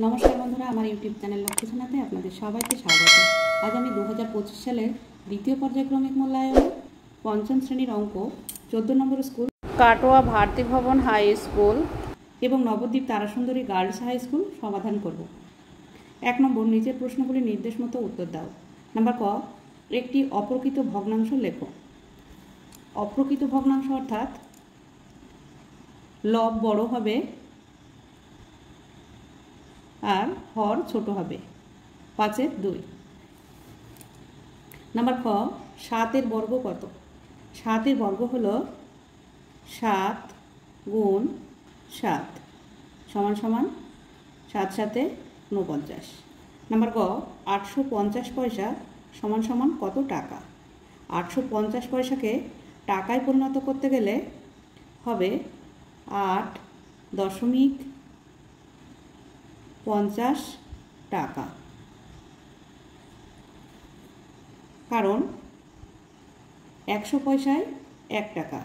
নমস্কার বন্ধুরা, আমার ইউটিউব চ্যানেল লক্ষ্মীছানাতে আপনাদের সবাইকে স্বাগত। আজ আমি 2025 সালের দ্বিতীয় পর্যায়ক্রমিক মূল্যায়নে পঞ্চম শ্রেণীর অঙ্ক 14 নম্বর school Katwa Bharati Bhavan high school এবং Nabadwip Tarasundari girls high school সমাধান করব। 1 নম্বর, নিচের প্রশ্নগুলির নির্দেশ মতো উত্তর দাও। নাম্বার ক, একটি অপ্রকৃত ভগ্নাংশ লেখো। অপ্রকৃত ভগ্নাংশ অর্থাৎ লব বড় হবে আর হর ছোট হবে। 5-এর 2। নাম্বার খ, 7-এর বর্গ কত? 7-এর বর্গ হলো 7 গুণ 7 সমান সমান 7 7 49। নাম্বার গ, 850 পয়সা সমান সমান কত টাকা? 850 পয়সাকে টাকায় পরিণত করতে গেলে হবে 8.50 টাকা, কারণ 100 পয়সায় 1 টাকা,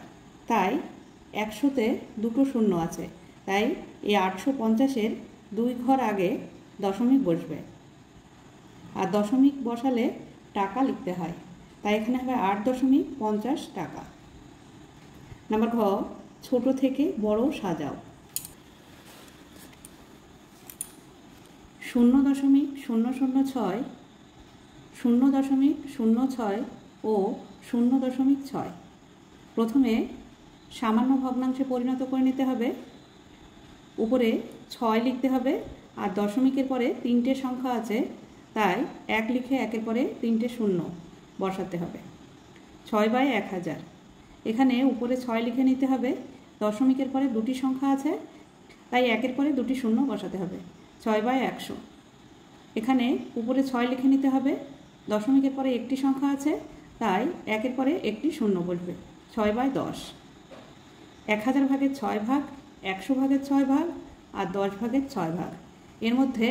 তাই 100-তে দুটো শূন্য আছে, তাই এই 850-এর 2 ঘর আগে দশমিক বসবে, আর দশমিক বসালে টাকা লিখতে হয়, তাই এখানে হবে 8.50 টাকা। নাম্বার ঘ, ছোট থেকে বড় সাজাও। 0.006, 0.06 ও 0.6 প্রথমে সামান্য ভগ্নাংশে পরিণত করে নিতে হবে। উপরে 6 লিখতে হবে, আর দশমিকের পরে 3টে সংখ্যা আছে, তাই 1 লিখে 1-এর পরে 3টে শূন্য বসাতে হবে। 6/1000, এখানে উপরে 6 লিখে নিতে হবে, দশমিকের পরে 2টি সংখ্যা আছে, তাই 1-এর পরে 2টি শূন্য বসাতে হবে। 6/100, এখানে উপরে 6 লিখে নিতে হবে, দশমিকের পরে 1টি সংখ্যা আছে, তাই 1-এর পরে 1টি শূন্য বসবে। 6/10, 1000 ভাগের 6 ভাগ, 100 ভাগের 6 ভাগ আর 10 ভাগের 6 ভাগ। এর মধ্যে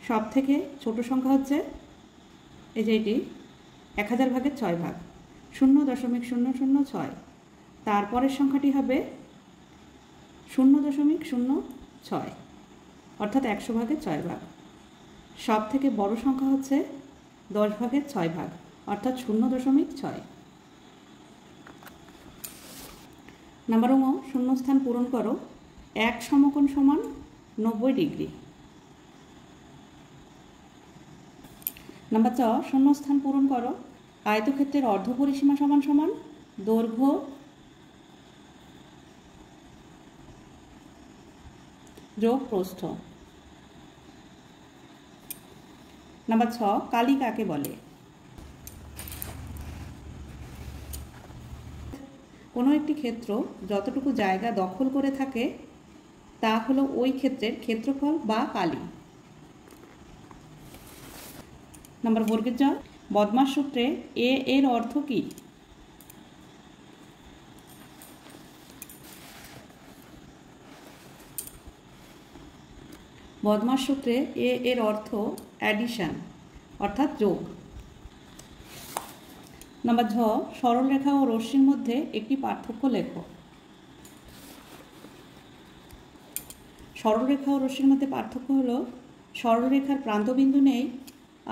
সব থেকে ছোট সংখ্যা হচ্ছে এই যে এটি 1000 ভাগের 6 ভাগ, 0.006। তারপরের সংখ্যাটি হবে 0.06, অর্থাৎ 100 ভাগের 6 ভাগ। সব থেকে বড় সংখ্যা হচ্ছে 10 ভাগের 6 ভাগ, অর্থাৎ 0.6। নাম্বার ও, শূন্যস্থান পূরণ করো। 1 সমকোণ সমান 90 ডিগ্রি। নাম্বার চ, শূন্যস্থান পূরণ করো। আয়তক্ষেত্রের অর্ধপরিসীমা সমান সমান দৈর্ঘ্য যোগ প্রস্থ। নাম্বার 6, কালি কাকে বলে? কোনো একটি ক্ষেত্র যতটুকু জায়গা দখল করে থাকে তা হলো ওই ক্ষেত্রের ক্ষেত্রফল বা কালি। নাম্বার বর্গের জ, বদমাস সূত্রে এ এর অর্থ কি? বদমাস সূত্রে এ এর অর্থ অ্যাডিশন, অর্থাৎ যোগ। নাম্বার ঝ, সরলরেখা ও রশ্মির মধ্যে একটি পার্থক্য লেখো। সরলরেখা ও রশ্মির মধ্যে পার্থক্য হলো সরলরেখার প্রান্তবিন্দু নেই,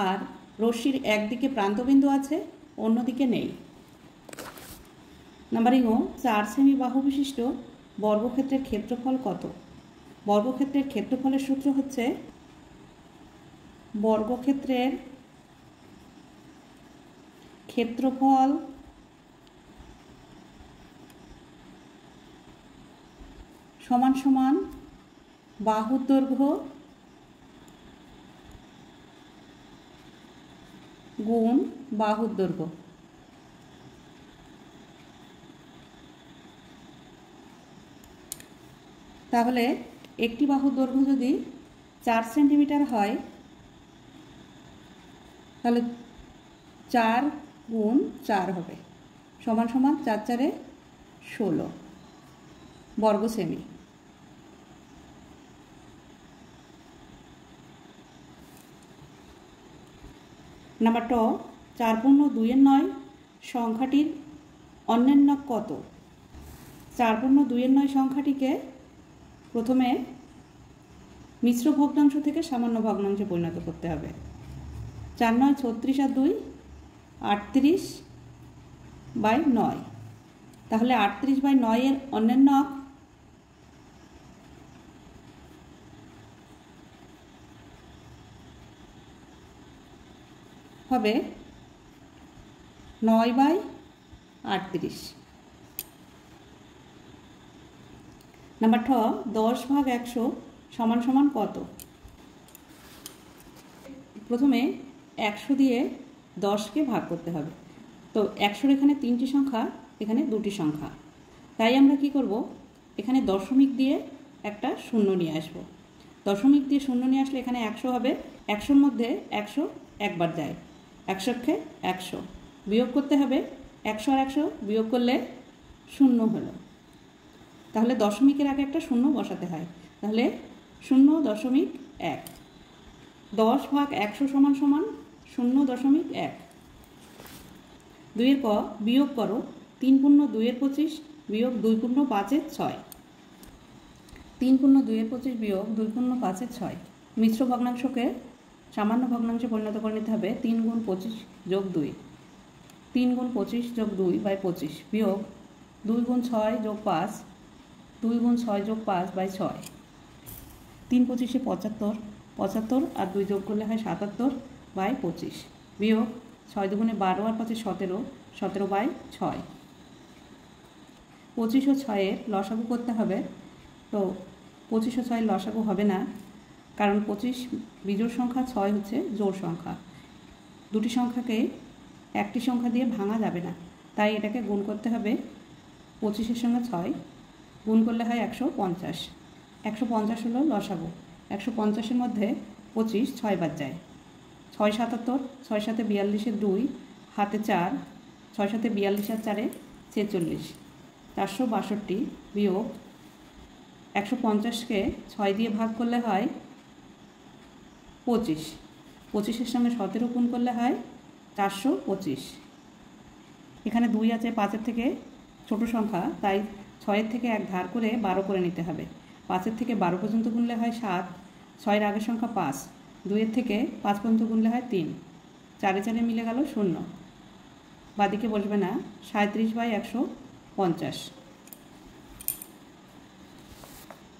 আর রশ্মির একদিকে প্রান্তবিন্দু আছে, অন্যদিকে নেই। নাম্বার ইং, 4 সেমি বাহু বিশিষ্ট বর্গক্ষেত্রের ক্ষেত্রফল কত? বর্গক্ষেত্রের ক্ষেত্রফলের সূত্র হচ্ছে বর্গক্ষেত্রের ক্ষেত্রফল সমান সমান বাহুর দৈর্ঘ্য গুণ বাহুর দৈর্ঘ্য। তাহলে একটি বাহুর দৈর্ঘ্য যদি 4 সেন্টিমিটার হয়, তাহলে 4 গুণ 4 হবে, সমান সমান 4 4 16 বর্গ সেমি। নাম্বার ট, 4.2/9 সংখ্যাটির অন্যান্য কত? 4.2/9 সংখ্যাটিকে প্রথমে মিশ্র ভগ্নাংশ থেকে সামান্য ভগ্নাংশে পরিণত করতে হবে। 4 9 36 আর 2 38/9। তাহলে 38/9 এর অন্যান্য হবে 9/38। নাম্বার 10/100 সমান সমান কত? প্রথমে 100 দিয়ে 10কে ভাগ করতে হবে। তো 100-র এখানে 3টি সংখ্যা, এখানে 2টি সংখ্যা, তাই আমরা কি করব, এখানে দশমিক দিয়ে একটা শূন্য নিয়ে আসব। দশমিক দিয়ে শূন্য নিয়ে আসলে এখানে 100 হবে। 100-র মধ্যে 100 একবার যায়, 100-কে 100 বিয়োগ করতে হবে। 100 আর 100 বিয়োগ করলে 0 হলো। তাহলে দশমিকের আগে একটা শূন্য বসাতে হয়। তাহলে 0.1। 10/100 সমান সমান 0.1। 2-এর ক বিয়োগ করো। 3 × 2 = 25 বিয়োগ 2 × 5 = 6। 3 × 2 = 25 বিয়োগ 2 × 5 = 6। মিশ্র ভগ্নাংশকে সামান্য ভগ্নাংশে পরিণত করে নিতে হবে। 3 × 25 + 2, 3 × 25 + 2/25 বিয়োগ 2 × 6 + 5, 2 × 6 + 5/6। 3 × 25 = 75, 75 আর 2 যোগ করলে হয় 77/25 বিয়োগ 6 × 2 = 12 আর 5 = 17, 17/6। 25 ও 6 এর লসাগু করতে হবে। তো 25 ও 6 এর লসাগু হবে না, কারণ 25 বিজোড় সংখ্যা, 6 হচ্ছে জোড় সংখ্যা। দুটি সংখ্যাকে একটি সংখ্যা দিয়ে ভাঙা যাবে না, তাই এটাকে গুণ করতে হবে। 25-এর সঙ্গে 6 গুণ করলে হয় 150। 150 হলো লসাগু। 150-এর মধ্যে 25 6 বার যায়। 6 77, 6 7 42, 2 হাতে 4, 6 7 42 আর 4 46, 462 বিয়োগ 150-কে 6 দিয়ে ভাগ করলে হয় 25। 25-এর সঙ্গে 17 গুণ করলে হয় 425। এখানে 2 আছে, 5-এর থেকে ছোট সংখ্যা, তাই 6-এর থেকে 1 ধার করে 12 করে নিতে হবে। 5-এর থেকে 12 পর্যন্ত গুনলে হয় 7, 6-এর আগের সংখ্যা 5, 2-এর থেকে 5 পর্যন্ত গুনলে হয় 3, 4-এ 4-এ মিলে গেল 0। বাদিকে বসবে না, 37/150।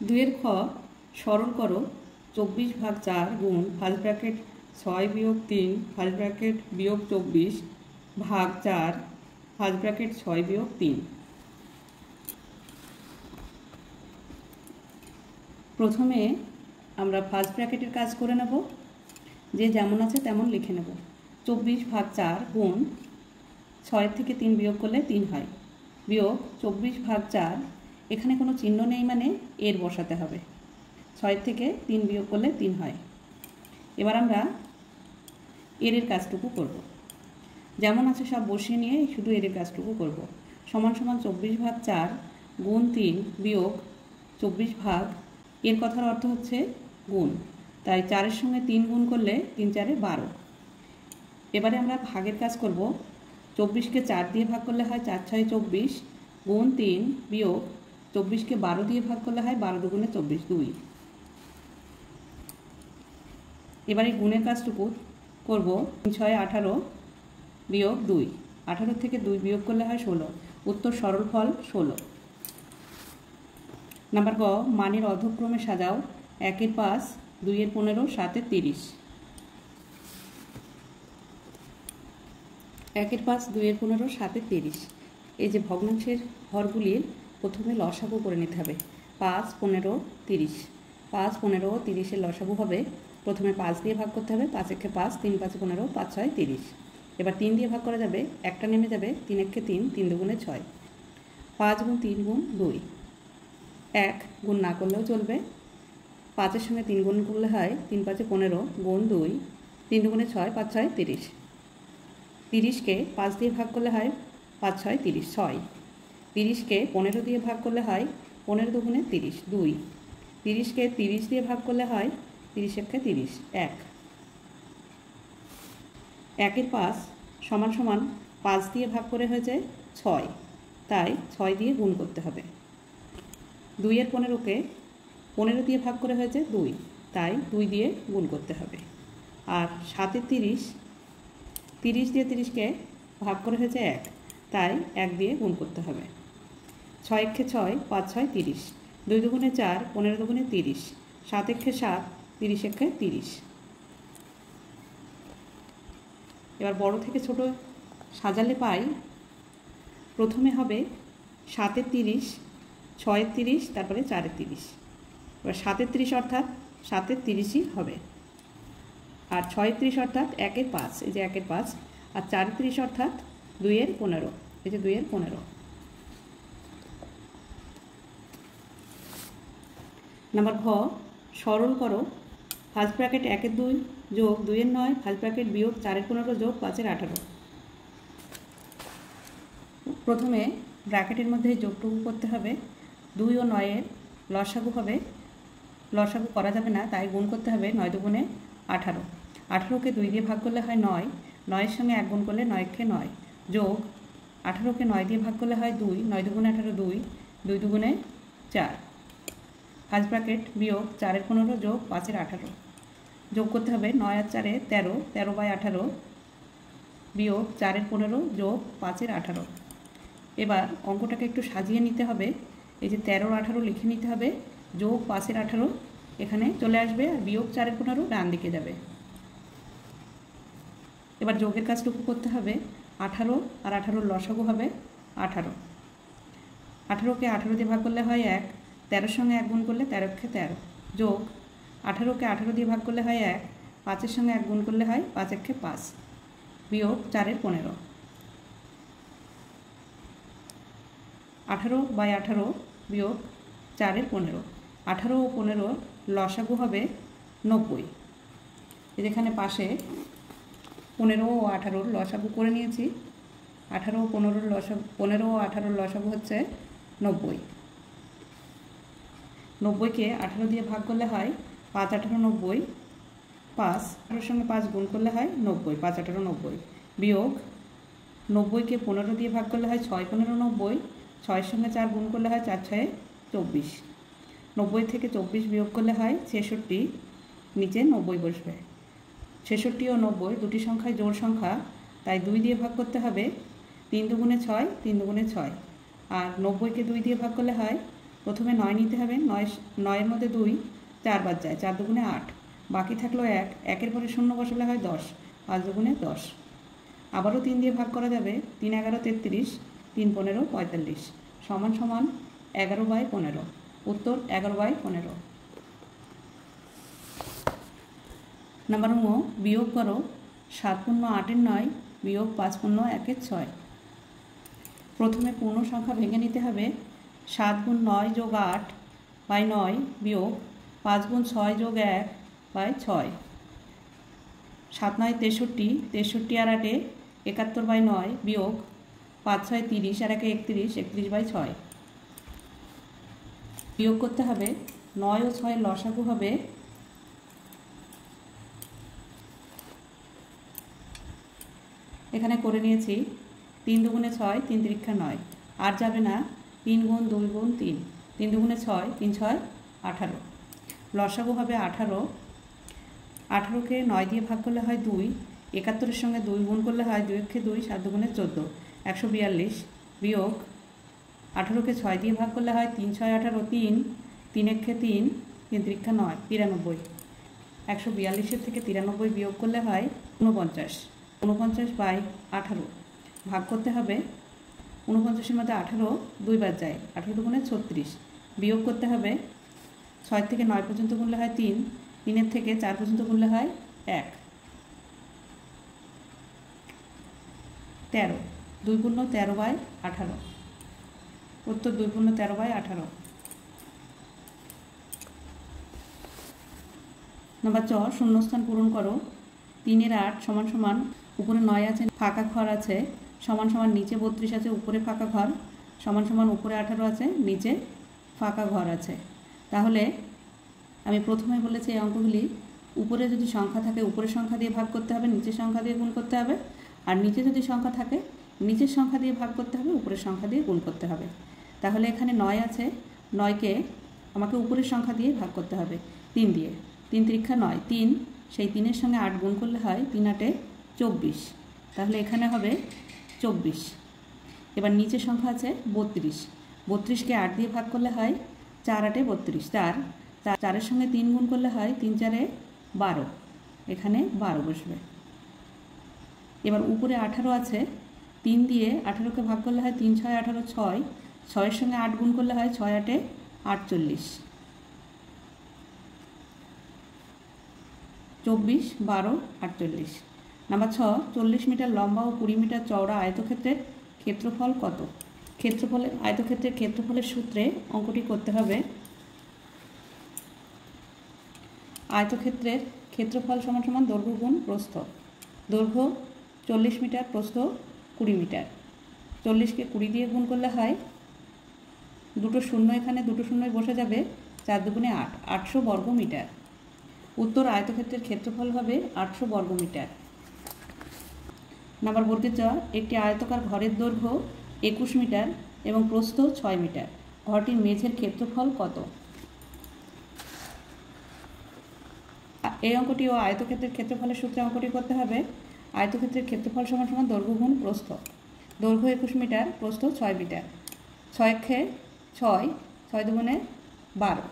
2-এর খ সরল করো। 24/4 গুণ ফার্স্ট ব্র্যাকেট 6 বিয়োগ 3 ফার্স্ট ব্র্যাকেট বিয়োগ 24 ভাগ 4 ফার্স্ট ব্র্যাকেট 6 বিয়োগ 3। প্রথমে আমরা ফার্স্ট ব্র্যাকেটের কাজ করে নেব, যে যেমন আছে তেমন লিখে নেব। 24/4 গুণ 6 থেকে 3 বিয়োগ করলে 3 হয়, বিয়োগ 24/4, এখানে কোনো চিহ্ন নেই মানে এর বসাতে হবে। 6 থেকে 3 বিয়োগ করলে 3 হয়। এবার আমরা এর কাজটুকু করব। যেমন আছে সব বসিয়ে নিয়ে শুধু এর কাজটুকু করব। সমান সমান 24/4 গুণ 3 বিয়োগ 24 ভাগ, এর কথার অর্থ হচ্ছে গুণ, তাই 4-এর সঙ্গে 3 গুণ করলে 3 4-এ 12। এবারে আমরা ভাগের কাজ করব। 24-কে 4 দিয়ে ভাগ করলে হয় 4 6 24 গুণ 3 বিয়োগ 24-কে 12 দিয়ে ভাগ করলে হয় 12 2 × 24 2। এবারে গুণের কাজটুকু করব। 3 6 18 বিয়োগ 2, 18 থেকে 2 বিয়োগ করলে হয় 16, উত্তর সরল ফল 16। নাম্বার গ মানের অর্ধক্রমে সাজাও। 1-এর 5, 2-এর 15, 7-এর 30। 1-এর 5, 2-এর 15, 7-এর 30। এই যে ভগ্নাংশের ঘরগুলির প্রথমে লসাগু করে নিতে হবে। 5 15 30, 5 15 30-এর লসাগু হবে। প্রথমে 5 দিয়ে ভাগ করতে হবে। 5-একে 5, 3 5 15, 5 6 30। এবার 3 দিয়ে ভাগ করা যাবে, একটা নেমে যাবে। 3-একে 3, 3 2 × 6। 5 গুণ 3 গুণ 2, 1 গুণ না করলেও চলবে। 5-এর সঙ্গে 3 গুণ করলে হয় 3 5 15 গুণ 2, 3 2 × 6, 5 6 30। 30-কে 5 দিয়ে ভাগ করলে হয় 5 6 30, 6। 30-কে 15 দিয়ে ভাগ করলে হয় 15 2 × 30, 2। 30-কে 30 দিয়ে ভাগ করলে হয় 30 1 30, 1। 1-এর 5 সমান সমান 5 দিয়ে ভাগ করে হয়ে যায় 6, তাই 6 দিয়ে গুণ করতে হবে। 2-এর 15-কে 15 দিয়ে ভাগ করে হয়েছে 2, তাই 2 দিয়ে গুণ করতে হবে। আর 7 এর 30, 30 দিয়ে 30কে ভাগ করে হয়েছে 1, তাই 1 দিয়ে গুণ করতে হবে। 6 একে 6, 5 6 30, 2 দুগুণে 4, 15 দুগুণে 30, 7 একে 7, 30 একে 30। এবার বড় থেকে ছোট সাজালে পাই, প্রথমে হবে 7 এর 30, 6 এর 30, তারপরে 4 এর 30। এবার 7 এর 30 অর্থাৎ 7 এর 30ই হবে, আর 6 এর 30 অর্থাৎ 1 এর 5, এই যে 1 এর 5, আর 4 এর 30 অর্থাৎ 2 এর 15, এই যে 2 এর 15। নাম্বার ঘ, সরল করো ফার্স্ট ব্র্যাকেট 1 এর 2 যোগ 2 এর 9 ফার্স্ট ব্র্যাকেট বিয়োগ 4 এর 15 যোগ 5 এর 18। প্রথমে ব্র্যাকেটের মধ্যে যোগটুকু করতে হবে। 2 ও 9 এর লসাগু হবে, লসাগু করা যাবে না তাই গুণ করতে হবে। 9 দুগুণে 18, 18কে 2 দিয়ে ভাগ করলে হয় 9, 9 এর সঙ্গে 1 গুণ করলে 9 কে 9, যোগ 18কে 9 দিয়ে ভাগ করলে হয় 2, 9 দুগুণে 18 2, 2 দুগুণে 4 ফার্স্ট ব্র্যাকেট বিয়োগ 4 এর 15 যোগ 5 এর 18। যোগ করতে হবে 9 আর 4 এ 13, 13/18 বিয়োগ 4 এর 15 যোগ 5 এর 18। এবার অঙ্কটাকে একটু সাজিয়ে নিতে হবে। এই যে 13 আর 18 লিখে নিতে হবে, যোগ 5 এর 18 এখানে চলে আসবে, আর বিয়োগ 4 এর 15 ডান দিকে যাবে। এবার যোগের কাজটুকু করতে হবে। 18 আর 18 লসাগু হবে 18, 18কে 18 দিয়ে ভাগ করলে হয় 1, 13 সঙ্গে 1 গুণ করলে 13কে 13, যোগ 18কে 18 দিয়ে ভাগ করলে হয় 1, 5 এর সঙ্গে 1 গুণ করলে হয় 5 একে 5, বিয়োগ 4 এর 15। 18/18 বিয়োগ 4 এর 15, 18 ও 15 লসাগু হবে 90। যেখানে পাশে 15 ও 18 লসাগু করে নিয়েছি। 18 ও 15 লসাগু, 15 ও 18 লসাগু হচ্ছে 90। 90কে 18 দিয়ে ভাগ করলে হয় 5 18 90, 5 18 সঙ্গে 5 গুণ করলে হয় 90, 5 18 90, বিয়োগ 90কে 15 দিয়ে ভাগ করলে হয় 6 15 90, 6 সঙ্গে 4 গুণ করলে হয় 4 6 24, 90 থেকে 24 বিয়োগ করলে হয় 66, নিচে 90 বসবে। 66 ও 90 দুটি সংখ্যায় জোড় সংখ্যা, তাই 2 দিয়ে ভাগ করতে হবে। 3 দুগুণে 6, 3 দুগুণে 6, আর 90কে 2 দিয়ে ভাগ করলে হয়, প্রথমে 9 নিতে হবে। 9 এর মধ্যে 2 4 বাদ যায়, 4 দুগুণে 8, বাকি থাকলো 1, 1 এর পরে 0 বসালে হয় 10, 5 দুগুণে 10। আবারও 3 দিয়ে ভাগ করা যাবে। 3 11 33, 3 15 45, সমান সমান 11/15। উত্তর 11/15। নাম্বার 9, বিয়োগ করো 7 পূর্ণ 8 এর 9 বিয়োগ 5 পূর্ণ 1 এর 6। প্রথমে পূর্ণ সংখ্যা ভেঙে নিতে হবে। 7 গুণ 9 যোগ 8/9 বিয়োগ 5 গুণ 6 যোগ 1/6। 7 9 63, 63 আর 8 71/9 বিয়োগ 5 6 30 আর 1 31, 31/6। বিয়োগ করতে হবে। 9 ও 6 লসাগু হবে এখানে করে নিয়েছি 3 দুগুণে 6, 3 তিরিক্ষা 9, আর যাবে না। 3 গুণ 2 গুণ 3, 3 দুগুণে 6, 3 6 18, লসাগু হবে 18। 18কে 9 দিয়ে ভাগ করলে হয় 2, 71-এর সঙ্গে 2 গুণ করলে হয় 2 একে 2, 7 দুগুণে 14, 142, বিয়োগ 18কে 6 দিয়ে ভাগ করলে হয় 3 6 18, 3, 3 একে 3, 3 তিরিক্ষা 9, 93। 142-এর থেকে 93 বিয়োগ করলে হয় 49, 49/18 ভাগ করতে হবে। 49-এর মধ্যে 18 2 বাদ যায়, 18 দুগুণে 36, বিয়োগ করতে হবে। 6 থেকে 9 পর্যন্ত গুনলে হয় 3, 3-এর থেকে 4 পর্যন্ত গুনলে হয় 1, 13, 2 পূর্ণ 13/18। উত্তর 2 পূর্ণ 13/18। নাম্বার 4, শূন্যস্থান পূরণ করো। 3 এর 8 সমান সমান, উপরে 9 আছে, ফাঁকা ঘর আছে, সমান সমান নিচে 32 আছে, উপরে ফাঁকা ঘর, সমান সমান উপরে 18 আছে, নিচে ফাঁকা ঘর আছে। তাহলে আমি প্রথমে বলেছি এই অঙ্কগুলি উপরে যদি সংখ্যা থাকে উপরের সংখ্যা দিয়ে ভাগ করতে হবে, নিচের সংখ্যা দিয়ে গুণ করতে হবে, আর নিচে যদি সংখ্যা থাকে নিচের সংখ্যা দিয়ে ভাগ করতে হবে, উপরের সংখ্যা দিয়ে গুণ করতে হবে। তাহলে এখানে 9 আছে, 9কে আমাকে উপরের সংখ্যা দিয়ে ভাগ করতে হবে 3 দিয়ে, 3 তিরিক্ষা 9, 3, সেই 3-এর সঙ্গে 8 গুণ করলে হয় 3 8 24, তাহলে এখানে হবে 24। এবার নিচে সংখ্যা আছে 32, 32কে 8 দিয়ে ভাগ করলে হয় 4 8 32, 4-এর সঙ্গে 3 গুণ করলে হয় 3 4 12, এখানে 12 বসবে। এবার উপরে 18 আছে, 3 দিয়ে 18কে ভাগ করলে হয় 3 6 18 6, 6-এর সঙ্গে 8 গুণ করলে হয় 6 8 48, 24 12 48। নাম্বার 6, 40 মিটার লম্বা ও 20 মিটার চওড়া আয়তক্ষেত্রের ক্ষেত্রফল কত? আয়তক্ষেত্রের ক্ষেত্রফলের সূত্রে অঙ্কটি করতে হবে। আয়তক্ষেত্রের ক্ষেত্রফল সমান সমান দৈর্ঘ্য গুণ প্রস্থ। দৈর্ঘ্য 40 মিটার, প্রস্থ 20 মিটার। 40কে 20 দিয়ে গুণ করলে হয়, দুটো শূন্য এখানে দুটো শূন্যই বসে যাবে, 4 দুগুণে 8, 800 বর্গ মিটার। উত্তর আয়তক্ষেত্রের ক্ষেত্রফল হবে 800 বর্গ মিটার। নাম্বার বর্গের চ, একটি আয়তকার ঘরের দৈর্ঘ্য 21 মিটার এবং প্রস্থ 6 মিটার। ঘরটির মেঝের ক্ষেত্রফল কত? এই অঙ্কটিও আয়তক্ষেত্রের ক্ষেত্রফলের সূত্রে অঙ্কটি করতে হবে। আয়তক্ষেত্রের ক্ষেত্রফল সমান সমান দৈর্ঘ্য গুণ প্রস্থ। দৈর্ঘ্য 21 মিটার, প্রস্থ 6 মিটার। 6 6, 6 দুগুণে 12,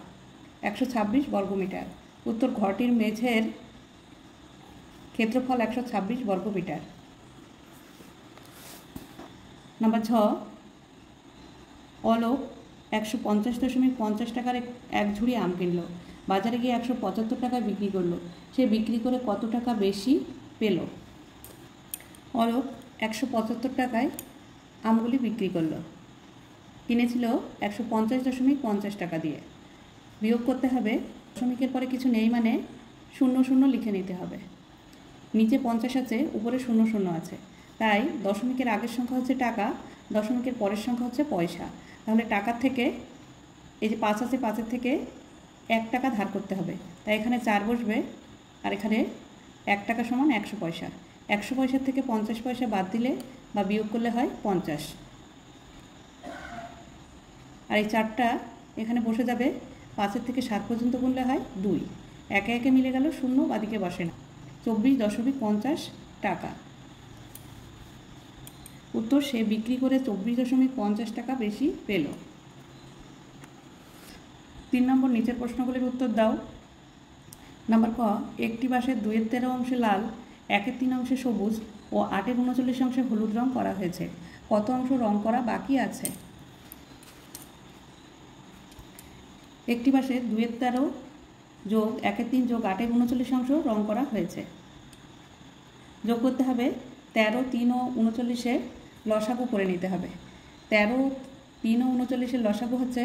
126 বর্গ মিটার। উত্তর ঘরটির মেঝের ক্ষেত্রফল 126 বর্গ মিটার। নাম্বার 6, অলোক 150.50 টাকার এক ঝুড়ি আম কিনলো, বাজারে গিয়ে 175 টাকায় বিক্রি করলো। সে বিক্রি করে কত টাকা বেশি পেল? অলোক 175 টাকায় আমগুলি বিক্রি করলো, কিনেছিল 150.50 টাকা দিয়ে। বিয়োগ করতে হবে, দশমিকের পরে কিছু নেই মানে 0 0 লিখে নিতে হবে। নিচে 50 আছে, উপরে 0 0 আছে, তাই দশমিকের আগের সংখ্যা হচ্ছে টাকা, দশমিকের পরের সংখ্যা হচ্ছে পয়সা। তাহলে টাকার থেকে এই যে 5 আছে, 5-এর থেকে 1 টাকা ধার করতে হবে, তাই এখানে 4 বসবে, আর এখানে 1 টাকা সমান 100 পয়সা। 100 পয়সার থেকে 50 পয়সা বাদ দিলে বা বিয়োগ করলে হয় 50, আর এই 4টা এখানে বসে যাবে। 5-এর থেকে 7 পর্যন্ত গুনলে হয় 2, একে একে মিলে গেল, 0 বাদিকে বসে না। 24.50 টাকা। উত্তর, সে বিক্রি করে 24.50 টাকা বেশি পেল। 3 নম্বর, নিচের প্রশ্নগুলির উত্তর দাও। নাম্বার ক, একটি বাঁশের 2/13 অংশে লাল, 1/3 অংশে সবুজ ও 8/39 অংশে হলুদ রং করা হয়েছে, কত অংশ রং করা বাকি আছে? একটি বাঁশের 2/13 যোগ 1/3 যোগ 8/39 অংশ রং করা হয়েছে। যোগ করতে হবে, 13, 3 ও 39 লসাগু করে নিতে হবে। 13, 3 ও 39 লসাগু হচ্ছে,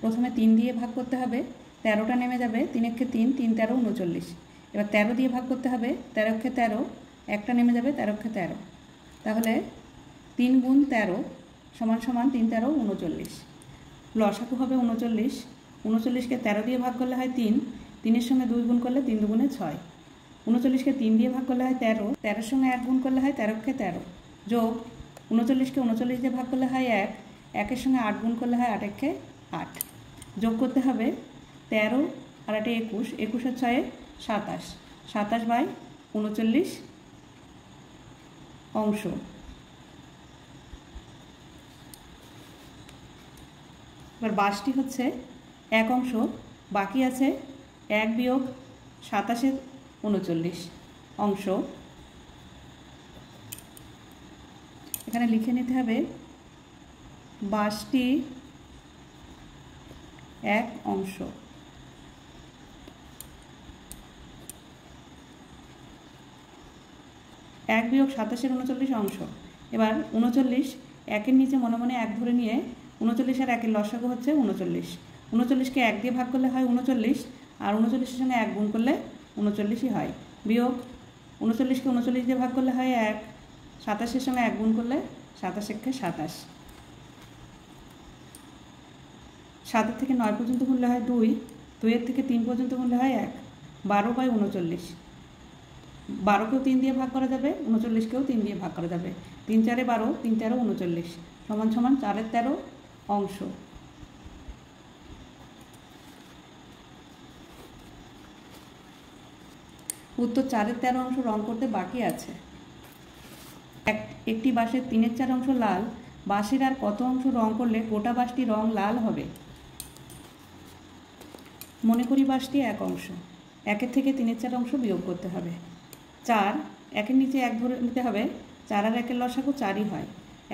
প্রথমে 3 দিয়ে ভাগ করতে হবে, 13টা নেমে যাবে, 3 × 3, 3 13 39। এবার 13 দিয়ে ভাগ করতে হবে, 13 × 13, একটা নেমে যাবে, 13 × 13। তাহলে 3 গুণ 13 সমান সমান 3 13 39। লসাগু হবে 39, 39কে 13 দিয়ে ভাগ করলে হয় 3, 3-এর সঙ্গে 2 গুণ করলে 3 দুগুণে 6, 39কে 3 দিয়ে ভাগ করলে হয় 13, 13-এর সঙ্গে 1 গুণ করলে হয় 13 × 13, যোগ 39কে 39 দিয়ে ভাগ করলে হয় 1, 1-এর সঙ্গে 8 গুণ করলে হয় 8 × 8। যোগ করতে হবে, 13 আর 8 21, 21 আর 6 27, 27/39 অংশ। এবার 22টি হচ্ছে 1 অংশ, বাকি আছে 1 বিয়োগ 27/39 অংশ। এখানে লিখে নিতে হবে 22টি 1 অংশ। 1 বিয়োগ 27/39 অংশ। এবার 39, 1-এর নিচে মনে মনে 1 ধরে নিয়ে 39 আর 1-এর লসাগু হচ্ছে 39। 39কে 1 দিয়ে ভাগ করলে হয় 39, আর 39-এর সঙ্গে 1 গুণ করলে 39ই হয়। বিয়োগ 39কে 39 দিয়ে ভাগ করলে হয় 1, 27-এর সঙ্গে 1 গুণ করলে 27 × 27। 7-এর থেকে 9 পর্যন্ত গুনলে হয় 2, 2-এর থেকে 3 পর্যন্ত গুনলে হয় 1, 12/39। 12কেও 3 দিয়ে ভাগ করা যাবে, 39কেও 3 দিয়ে ভাগ করা যাবে। 3 4 12, 3 13 39 সমান সমান 4/13 অংশ। উত্তর 4-এর 13 অংশ রং করতে বাকি আছে। একটি বাঁশের 3-4 অংশ লাল, বাঁশের আর কত অংশ রং করলে গোটা বাঁশটি রং লাল হবে? মনে করি বাঁশটি 1 অংশ, 1-এর থেকে 3-4 অংশ বিয়োগ করতে হবে। 4, 1-এর নিচে 1 ধরে নিতে হবে। 4 আর 1-এর লসাগু 4ই হয়,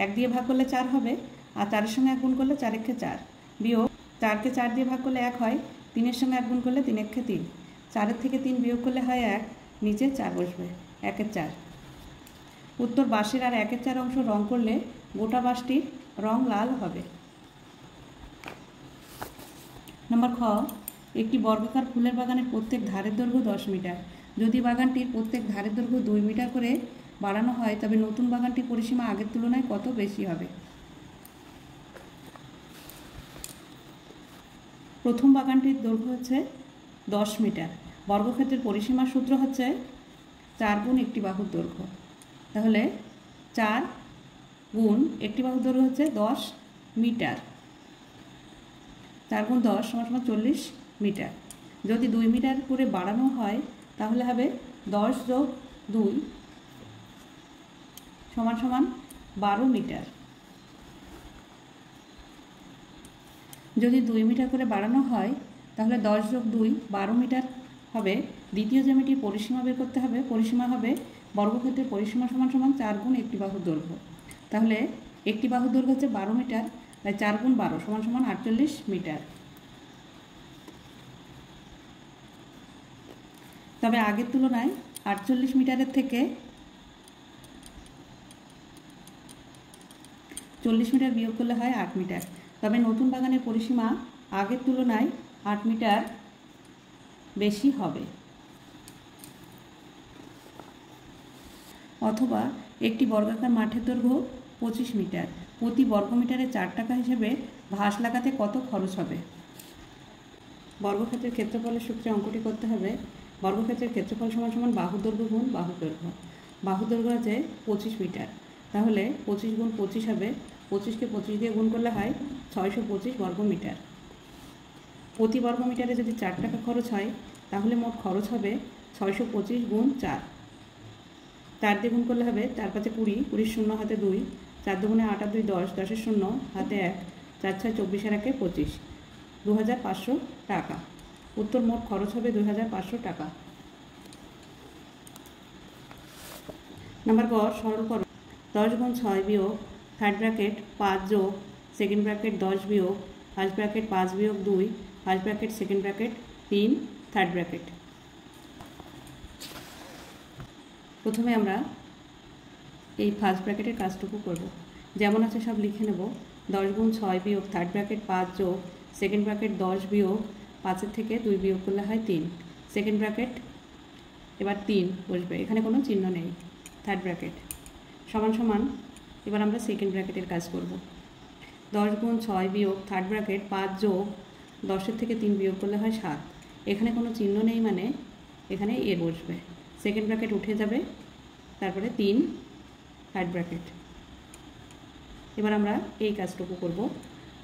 1 দিয়ে ভাগ করলে 4 হবে, আর 4-এর সঙ্গে 1 গুণ করলে 4-একে 4, বিয়োগ 4কে 4 দিয়ে ভাগ করলে 1 হয়, 3-এর সঙ্গে 1 গুণ করলে 3-একে 3, 4-এর থেকে 3 বিয়োগ করলে হয় 1, নিচে 4 বসবে, 1-এর 4। উত্তর বাঁশের আর 1-এর 4 অংশ রং করলে গোটা বাঁশটির রং লাল হবে। নম্বর খ, একটি বর্গাকার ফুলের বাগানের প্রত্যেক ধারের দৈর্ঘ্য 10 মিটার। যদি বাগানটির প্রত্যেক ধারের দৈর্ঘ্য 2 মিটার করে বাড়ানো হয় তবে নতুন বাগানটির পরিসীমা আগের তুলনায় কত বেশি হবে? প্রথম বাগানটির দৈর্ঘ্য হচ্ছে 10 মিটার, বর্গক্ষেত্রের পরিসীমার সূত্র হচ্ছে 4 গুণ একটি বাহুর দৈর্ঘ্য। তাহলে 4 গুণ একটি বাহুর দৈর্ঘ্য হচ্ছে 10 মিটার, 4 গুণ 10 সমান 40 মিটার। যদি 2 মিটার করে বাড়ানো হয় তাহলে হবে 10 যোগ 2 সমান 12 মিটার। যদি 2 মিটার করে বাড়ানো হয় তাহলে 10 যোগ 2 12 মিটার হবে। দ্বিতীয় জ্যামিতির পরিসীমা বের করতে হবে। পরিসীমা হবে বর্গক্ষেত্রের পরিসীমা সমান 4 গুণ একটি বাহুর দৈর্ঘ্য। তাহলে একটি বাহুর দৈর্ঘ্য হচ্ছে 12 মিটার, তাই 4 গুণ 12 সমান 48 মিটার। তবে আগের তুলনায় 48 মিটারের থেকে 40 মিটার বিয়োগ করলে হয় 8 মিটার। তবে নতুন বাগানের পরিসীমা আগের তুলনায় 8 মিটার বেশি হবে। অথবা একটি বর্গাকার মাঠের দৈর্ঘ্য 25 মিটার, প্রতি বর্গমিটারে 4 টাকা হিসেবে ঘাস লাগাতে কত খরচ হবে? বর্গক্ষেত্রের ক্ষেত্রফলের সূত্রে অঙ্কটি করতে হবে। বর্গক্ষেত্রের ক্ষেত্রফল সমান বাহুর দৈর্ঘ্য গুণ বাহুর দৈর্ঘ্য। বাহুর দৈর্ঘ্য আছে 25 মিটার, তাহলে 25 গুণ 25 হবে, 25কে 25 দিয়ে গুণ করলে হয় 625 বর্গমিটার। প্রতি বর্গমিটারে যদি 4 টাকা খরচ হয় তাহলে মোট খরচ হবে 625 গুণ 4। 4 দিয়ে গুণ করলে হবে 4 5 20, 20 শূন্য হাতে 2, 4 দুগুণে 8 আর 2 10, 10-এর শূন্য হাতে 1, 4 6 24 আর 1 25, 2500 টাকা। উত্তর মোট খরচ হবে 2500 টাকা। নাম্বার গ, সরল করো। 10 গুণ 6 বিয়োগ থার্ড ব্র্যাকেট 5 যোগ সেকেন্ড ব্র্যাকেট 10 বিয়োগ ফার্স্ট ব্র্যাকেট 5 বিয়োগ 2 first bracket second bracket 3 third bracket. প্রথমে আমরা এই ফার্স্ট ব্র্যাকেটের কাজটুকু করব। যেমন আছে সব লিখে নেব। 10 গুণ 6 বিয়োগ থার্ড ব্র্যাকেট 5 যোগ সেকেন্ড ব্র্যাকেট 10 বিয়োগ 5-এর থেকে 2 বিয়োগ করলে হয় 3, সেকেন্ড ব্র্যাকেট এবার 3 বসবে, এখানে কোনো চিহ্ন নেই, থার্ড ব্র্যাকেট সমান এবার আমরা সেকেন্ড ব্র্যাকেটের কাজ করব। 10 গুণ 6 বিয়োগ থার্ড ব্র্যাকেট 5 যোগ 10-এর থেকে 3 বিয়োগ করলে হয় 7, এখানে কোনো চিহ্ন নেই মানে এখানে এ বসবে, সেকেন্ড ব্র্যাকেট উঠে যাবে, তারপরে 3 থার্ড ব্র্যাকেট। এবার আমরা এই কাজটুকু করব।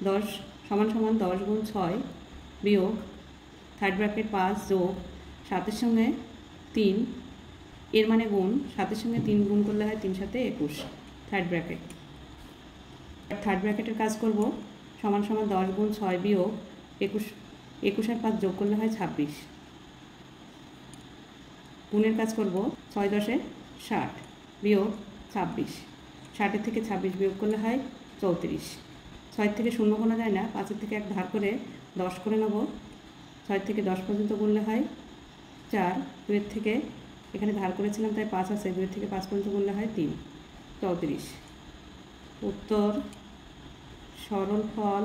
10 সমান 10 গুণ 6 বিয়োগ থার্ড ব্র্যাকেট 5 যোগ 7-এর সঙ্গে 3 এর মানে গুণ, 7-এর সঙ্গে 3 গুণ করলে হয় 3 7 21 থার্ড ব্র্যাকেট। থার্ড ব্র্যাকেটের কাজ করব। সমান 10 গুণ 6 বিয়োগ 21 আর 5 যোগ করলে হয় 26, গুণের কাজ করব। 6 10 60 বিয়োগ 26, 60-এর থেকে 26 বিয়োগ করলে হয় 34, 6 থেকে 0 গোনা যায় না, 5-এর থেকে 1 ধার করে 10 করে নেব, 6 থেকে 10 পর্যন্ত গুনলে হয় 4, 2-এর থেকে এখানে ধার করেছিলাম তাই 5 আছে, 2-এর থেকে 5 পর্যন্ত গুনলে হয় 3, 34। উত্তর সরল ফল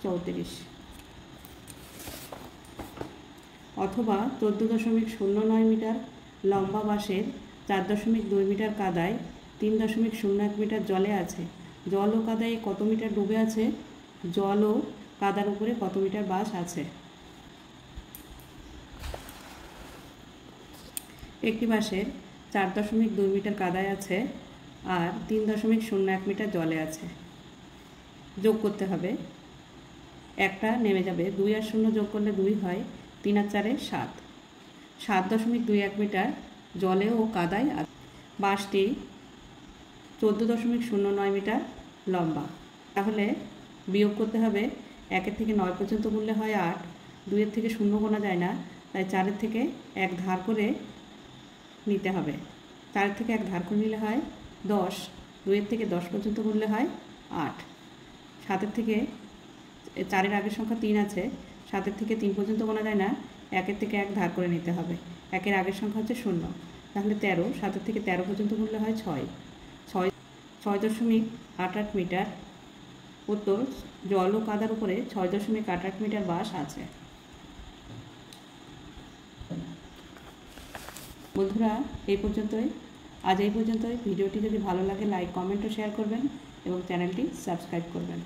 34। অথবা 14.09 মিটার লম্বা বাঁশের 4.2 মিটার কাদায় 3.01 মিটার জলে আছে। জল ও কাদায় কত মিটার ডুবে আছে? জল ও কাদার উপরে কত মিটার বাঁশ আছে? একটি বাঁশের 4.2 মিটার কাদায় আছে আর 3.01 মিটার জলে আছে। যোগ করতে হবে, একটা নেমে যাবে, 2 আর 0 যোগ করলে 2 হয়, 3 আর 4 7, 7.21 মিটার জলে ও কাদায় আছে। বাঁশটি 14.09 মিটার লম্বা। তাহলে বিয়োগ করতে হবে, 1 থেকে 9 পর্যন্ত গুনলে হয় 8, 2 থেকে 0 গোনা যায় না, তাই 4 থেকে 1 ধার করে নিতে হবে। 4 থেকে 1 ধার করে নিলে হয় 10, 2 থেকে 10 পর্যন্ত গুনলে হয় 8। 7 থেকে 4 আগের সংখ্যা 3 আছে, 7 থেকে 3 পর্যন্ত গোনা যায় না, 1 থেকে 1 ধার করে নিতে হবে। 1 আগের সংখ্যা হচ্ছে 0, তাহলে 13, 7 থেকে 13 পর্যন্ত গুনলে হয় 6, 6.88 মিটার। উত্তর, জল ও কাদার উপরে 6.88 মিটার বাঁশ আছে। বন্ধুরা, আজ এই পর্যন্তই। ভিডিওটি যদি ভালো লাগে লাইক, কমেন্ট ও শেয়ার করবেন এবং চ্যানেলটি সাবস্ক্রাইব করবেন।